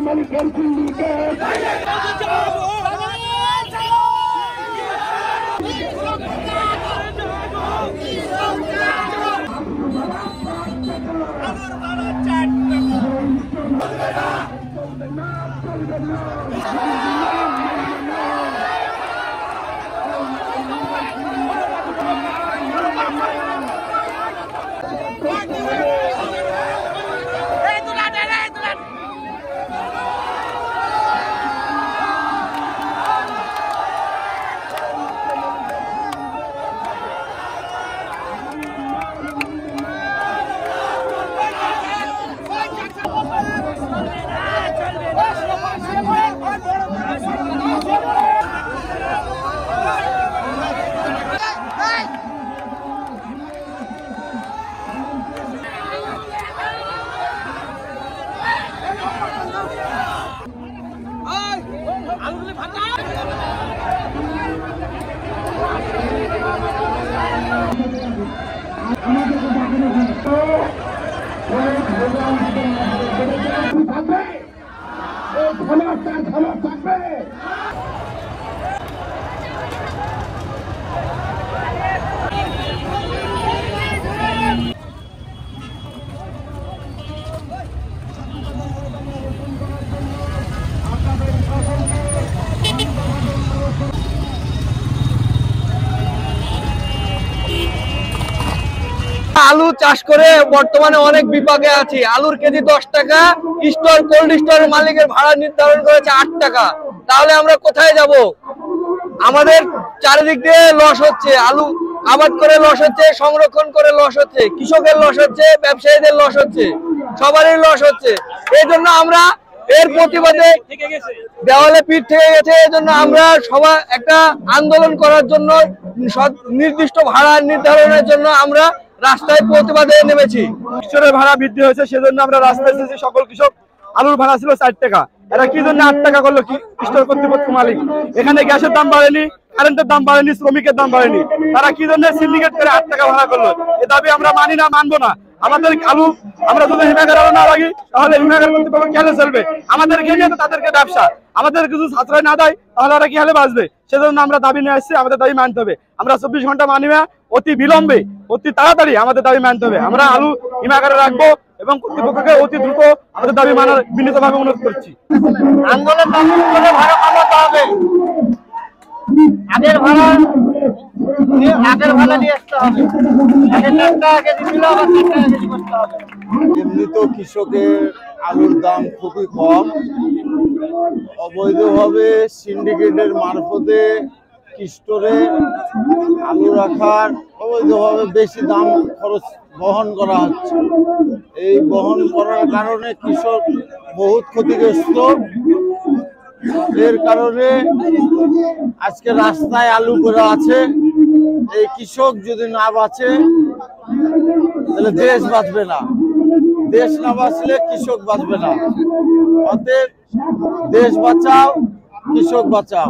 মালিকের দিল্লিতে আলু চাষ করে বর্তমানে অনেক বিপাকে আছি। আলুর কেজি 10 টাকা, স্টোর কোল্ড স্টোরের মালিকের ভাড়া নির্ধারণ করেছে 8 টাকা। তাহলে আমরা কোথায় যাব? আমাদের চারিদিক দিয়ে লস হচ্ছে, আলু আবাদ করে লস হচ্ছে, সংরক্ষণ করে লস হচ্ছে, কৃষকের লস হচ্ছে, ব্যবসায়ীদের লস হচ্ছে, সবারই লস হচ্ছে। এই জন্য আমরা এর প্রতিবাদে দেওয়ালে পিঠ থেকে গেছে। এই জন্য আমরা সবাই একটা আন্দোলন করার জন্য, নির্দিষ্ট ভাড়া নির্ধারণের জন্য আমরা রাস্তায় প্রতিবাদে নেমেছি। কৃষকের ভাড়া বৃদ্ধি হয়েছে, সেজন্য আমরা রাস্তায় এসেছি। সকল কৃষক আলুর ভাড়া ছিল 4 টাকা, এরা কি জন্য 8 টাকা করলো? স্টোর কর্তৃপক্ষ মালিক। এখানে গ্যাসের দাম বাড়েনি, কারেন্টের দাম বাড়েনি, শ্রমিকের দাম বাড়েনি, তারা কি জন্য সিন্ডিকেট করে 8 টাকা ভাড়া করলো? এ দাবি আমরা মানি না, মানবো না। আমাদের আলু আমরা যদি হিমাগার আলু না লাগি, তাহলে হিমাগার কর্তৃপক্ষ কি হালে চলবে? আমাদেরকে নিয়ে তো তাদেরকে ব্যবসা, আমাদের কিছু সাশ্রয় না দেয় তাহলে ওরা কি হালে বাঁচবে? সেজন্য আমরা দাবি নিয়ে আসছি, আমাদের দাবি মানতে হবে। আমরা 24 ঘন্টা মানি না, অতি বিলম্বে, অতি তাড়াতাড়ি আমাদের দাবি মানতে হবে। আমরা আলু হিমাগারে রাখবো এবং কর্তৃপক্ষকে অতি দ্রুত আমাদের দাবি মানার বিনীতভাবে অনুরোধ করছি। আন্দোলন করে ভাড়া কমাতে হবে, আগের ভাড়া নিয়ে আসতে হবে। এমনি তো কৃষকের আলুর দাম খুবই কম, অবৈধভাবে সিন্ডিকেটের মারফতে স্টোরে আলু রাখার অবৈধভাবে বেশি দাম খরচ বহন করা হচ্ছে। এই বহন করার কারণে কৃষক বহুত ক্ষতিগ্রস্ত। এর কারণে আজকে রাস্তায় আলু করে আছে। এই কৃষক যদি না বাঁচে তাহলে দেশ বাঁচবে না, দেশ না বাঁচলে কৃষক বাঁচবে না। অতএব দেশ বাঁচাও, কৃষক বাঁচাও।